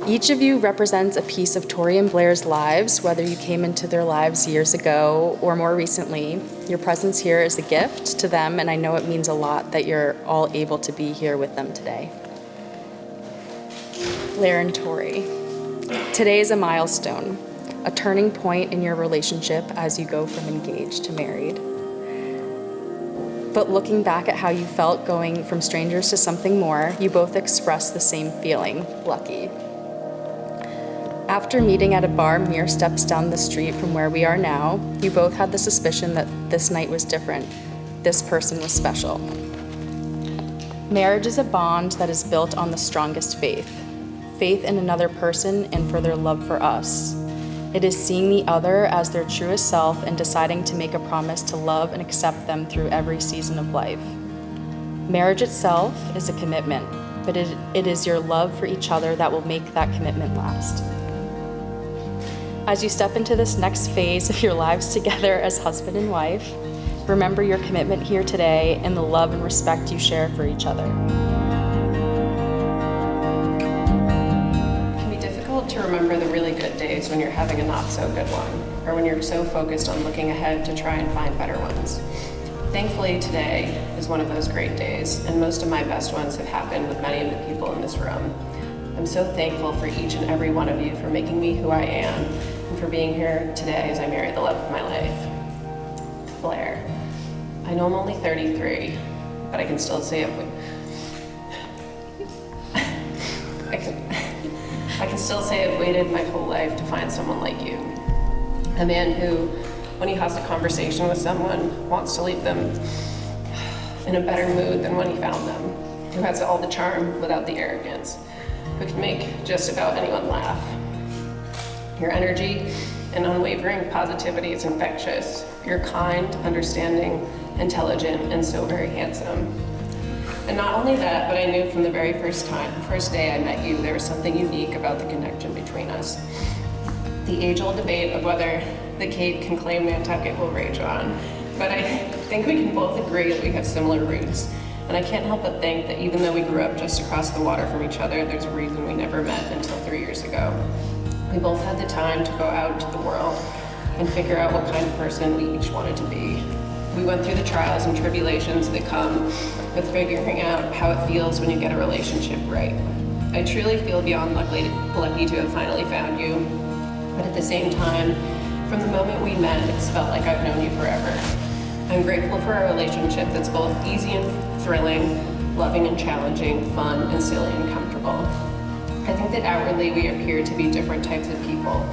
Each of you represents a piece of Tori and Blair's lives, whether you came into their lives years ago or more recently. Your presence here is a gift to them, and I know it means a lot that you're all able to be here with them today. Blair and Tori, today is a milestone, a turning point in your relationship as you go from engaged to married. But looking back at how you felt going from strangers to something more, you both expressed the same feeling, lucky. After meeting at a bar mere steps down the street from where we are now, you both had the suspicion that this night was different. This person was special. Marriage is a bond that is built on the strongest faith. Faith in another person and for their love for us. It is seeing the other as their truest self and deciding to make a promise to love and accept them through every season of life. Marriage itself is a commitment, but it is your love for each other that will make that commitment last. As you step into this next phase of your lives together as husband and wife, remember your commitment here today and the love and respect you share for each other. It can be difficult to remember the really good days when you're having a not so good one, or when you're so focused on looking ahead to try and find better ones. Thankfully, today is one of those great days, and most of my best ones have happened with many of the people in this room. I'm so thankful for each and every one of you for making me who I am and for being here today as I marry the love of my life. Blair, I know I'm only 33, but I can still say I can still say I've waited my whole life to find someone like you. A man who, when he has a conversation with someone, wants to leave them in a better mood than when he found them, who has all the charm without the arrogance, who can make just about anyone laugh. Your energy and unwavering positivity is infectious. You're kind, understanding, intelligent, and so very handsome. And not only that, but I knew from the very first day I met you, there was something unique about the connection between us. The age-old debate of whether the Cape can claim Nantucket will rage on, but I think we can both agree that we have similar roots. And I can't help but think that even though we grew up just across the water from each other, there's a reason we never met until 3 years ago. We both had the time to go out into the world and figure out what kind of person we each wanted to be. We went through the trials and tribulations that come with figuring out how it feels when you get a relationship right. I truly feel beyond lucky to have finally found you, but at the same time, from the moment we met, it's felt like I've known you forever. I'm grateful for a relationship that's both easy and thrilling, loving and challenging, fun and silly and comfortable. I think that outwardly we appear to be different types of people,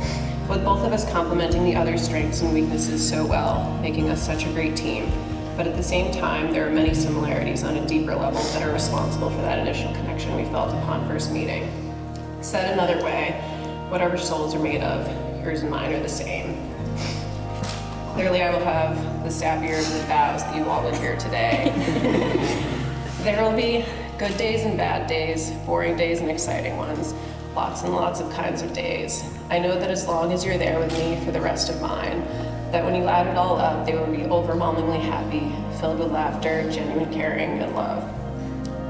with both of us complementing the other's strengths and weaknesses so well, making us such a great team. But at the same time, there are many similarities on a deeper level that are responsible for that initial connection we felt upon first meeting. Said another way, whatever souls are made of, yours and mine are the same. Clearly, I will have the sapphires and the vows that you all would hear today. There will be good days and bad days, boring days and exciting ones, lots and lots of kinds of days. I know that as long as you're there with me for the rest of mine, that when you add it all up, they will be overwhelmingly happy, filled with laughter, genuine caring, and love.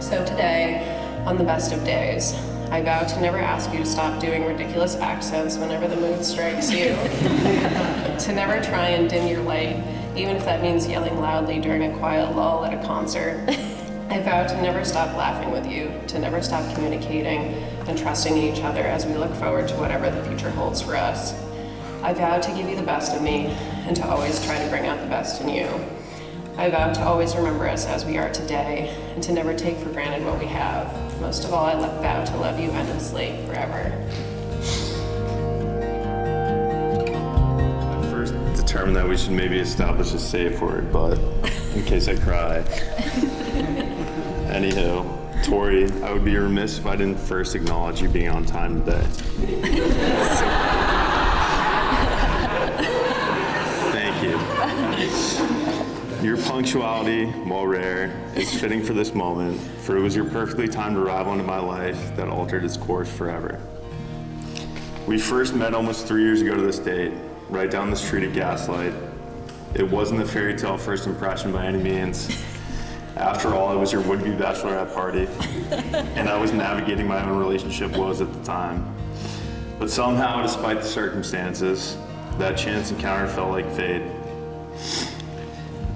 So today, on the best of days, I vow to never ask you to stop doing ridiculous accents whenever the mood strikes you, to never try and dim your light, even if that means yelling loudly during a quiet lull at a concert. I vow to never stop laughing with you, to never stop communicating and trusting in each other as we look forward to whatever the future holds for us. I vow to give you the best of me and to always try to bring out the best in you. I vow to always remember us as we are today and to never take for granted what we have. Most of all, I vow to love you endlessly, forever. I first determined that we should maybe establish a safe word, but in case I cry. Anywho, Tori, I would be remiss if I didn't first acknowledge you being on time today. Thank you. Your punctuality, while rare, is fitting for this moment, for it was your perfectly timed arrival into my life that altered its course forever. We first met almost 3 years ago to this date, right down the street at Gaslight. It wasn't a fairy tale first impression by any means. After all, it was your would-be bachelorette party, and I was navigating my own relationship woes at the time. But somehow, despite the circumstances, that chance encounter felt like fate.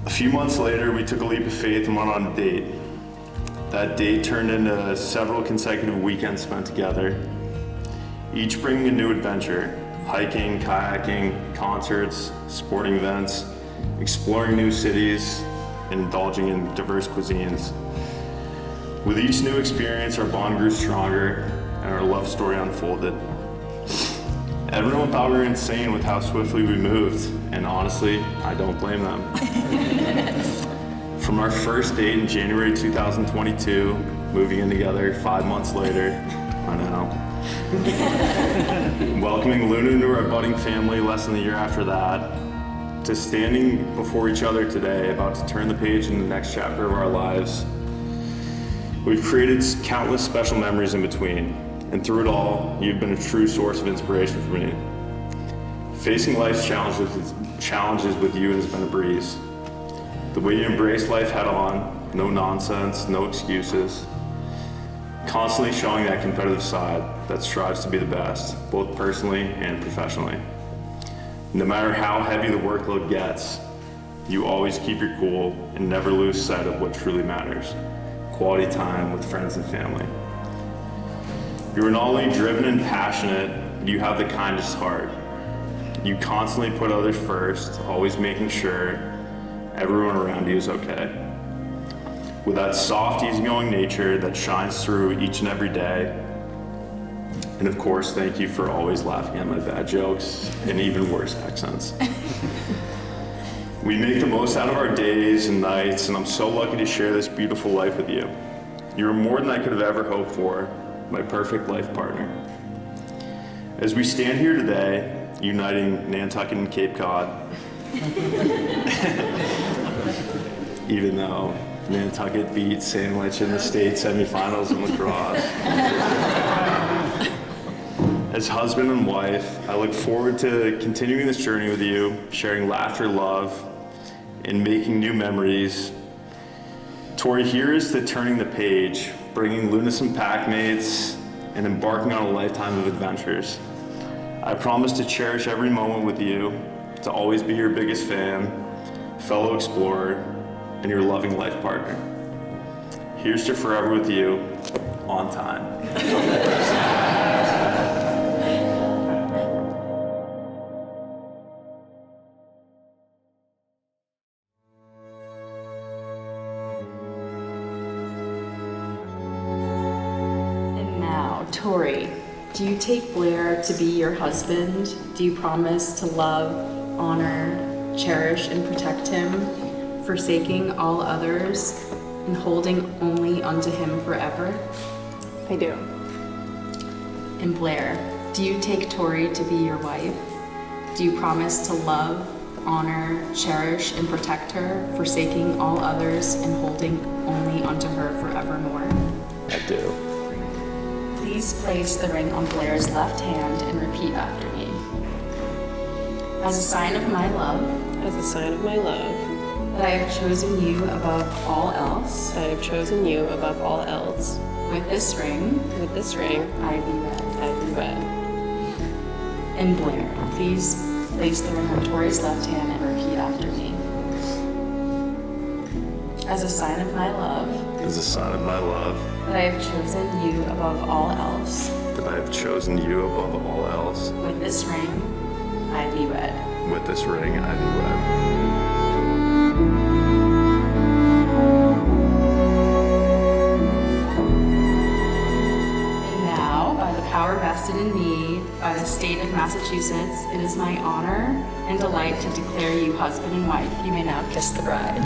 A few months later, we took a leap of faith and went on a date. That date turned into several consecutive weekends spent together, each bringing a new adventure: hiking, kayaking, concerts, sporting events, exploring new cities, and indulging in diverse cuisines. With each new experience, our bond grew stronger and our love story unfolded. Everyone thought we were insane with how swiftly we moved, and honestly, I don't blame them. From our first date in January 2022, moving in together 5 months later, I know. Welcoming Luna into our budding family less than a year after that, to standing before each other today, about to turn the page in the next chapter of our lives. We've created countless special memories in between, and through it all, you've been a true source of inspiration for me. Facing life's challenges with you has been a breeze. The way you embrace life head on, no nonsense, no excuses, constantly showing that competitive side that strives to be the best, both personally and professionally. No matter how heavy the workload gets, you always keep your cool and never lose sight of what truly matters: quality time with friends and family. You're not only driven and passionate, but you have the kindest heart. You constantly put others first, always making sure everyone around you is okay. With that soft, easygoing nature that shines through each and every day. And of course, thank you for always laughing at my bad jokes and even worse accents. We make the most out of our days and nights, and I'm so lucky to share this beautiful life with you. You're more than I could have ever hoped for, my perfect life partner. As we stand here today, uniting Nantucket and Cape Cod, even though Nantucket beat Sandwich in the state semifinals in lacrosse. As husband and wife, I look forward to continuing this journey with you, sharing laughter, love, and making new memories. Tori, here is to turning the page, bringing Luna some pack mates, and embarking on a lifetime of adventures. I promise to cherish every moment with you, to always be your biggest fan, fellow explorer, and your loving life partner. Here's to forever with you, on time. And now, Tori, do you take Blair to be your husband? Do you promise to love, honor, cherish, and protect him, forsaking all others and holding only unto him forever? I do. And Blair, do you take Tori to be your wife? Do you promise to love, honor, cherish, and protect her, forsaking all others and holding only unto her forevermore? I do. Please place the ring on Blair's left hand and repeat after me. As a sign of my love, As a sign of my love, that I have chosen you above all else, I have chosen you above all else. with this ring, With this ring, I be wed. I be wed. And Blair, please place the ring on Tori's left hand and repeat after me. As a sign of my love, As a sign of my love, that I have chosen you above all else, that I have chosen you above all else, with this ring, I be wed. with this ring I be wed. And now, by the power vested in me by the state of Massachusetts, it is my honor and delight to declare you husband and wife. You may now kiss the bride.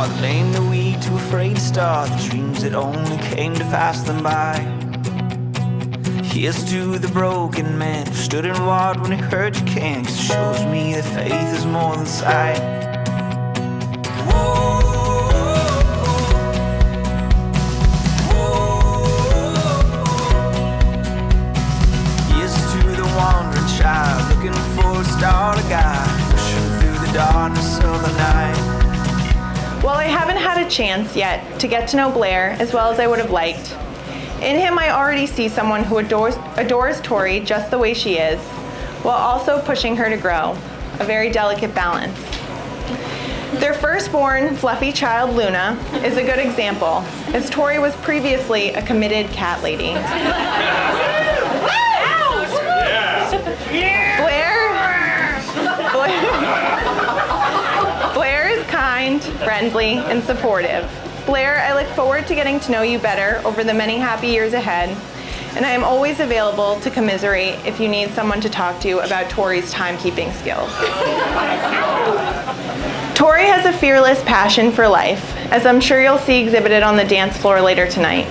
heart, lame to weak, too afraid to start the dreams that only came to pass them by. Here's to the broken man who stood and walked when he heard you can't, 'cause it shows me that faith is more than sight. Whoa. Wandering child, looking for a star to guide, pushing through the darkness of the night. While I haven't had a chance yet to get to know Blair as well as I would have liked, in him I already see someone who adores Tori just the way she is, while also pushing her to grow, a very delicate balance. Their firstborn, fluffy child, Luna, is a good example, as Tori was previously a committed cat lady. Blair is kind, friendly, and supportive. Blair, I look forward to getting to know you better over the many happy years ahead, and I am always available to commiserate if you need someone to talk to about Tori's timekeeping skills. Tori has a fearless passion for life, as I'm sure you'll see exhibited on the dance floor later tonight.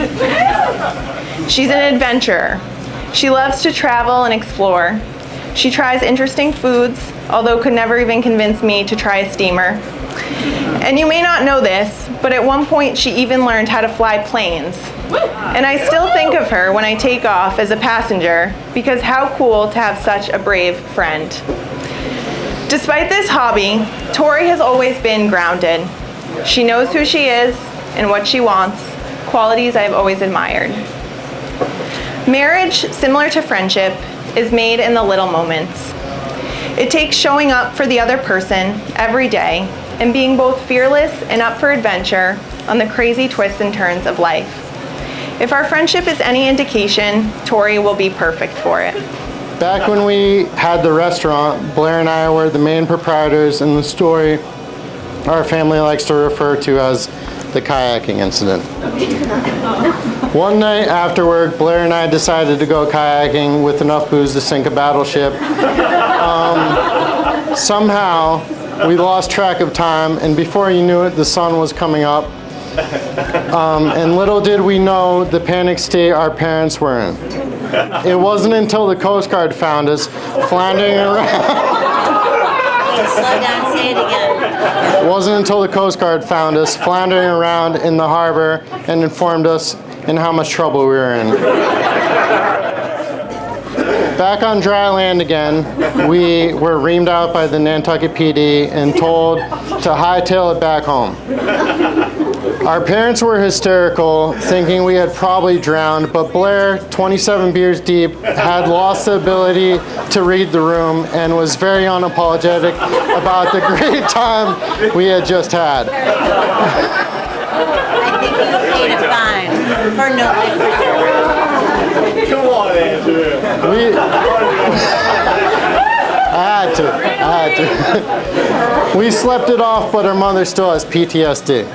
She's an adventurer. She loves to travel and explore. She tries interesting foods, although could never even convince me to try a steamer. And you may not know this, but at one point she even learned how to fly planes. And I still think of her when I take off as a passenger, because how cool to have such a brave friend. Despite this hobby, Tori has always been grounded. She knows who she is and what she wants, qualities I've always admired. Marriage, similar to friendship, is made in the little moments. It takes showing up for the other person every day and being both fearless and up for adventure on the crazy twists and turns of life. If our friendship is any indication, Tori will be perfect for it. Back when we had the restaurant, Blair and I were the main proprietors in the story our family likes to refer to as the kayaking incident. One night after work, Blair and I decided to go kayaking with enough booze to sink a battleship. Somehow, we lost track of time, and before you knew it, the sun was coming up. And little did we know the panic state our parents were in. It wasn't until the Coast Guard found us floundering around. Slow down, say it again. It wasn't until the Coast Guard found us floundering around in the harbor and informed us in how much trouble we were in. Back on dry land again, we were reamed out by the Nantucket PD and told to hightail it back home. Our parents were hysterical, thinking we had probably drowned, but Blair, 27 beers deep, had lost the ability to read the room and was very unapologetic about the great time we had just had. I think you paid a fine for no life preserver. Come on, Andrew. I had to. We slept it off, but our mother still has PTSD.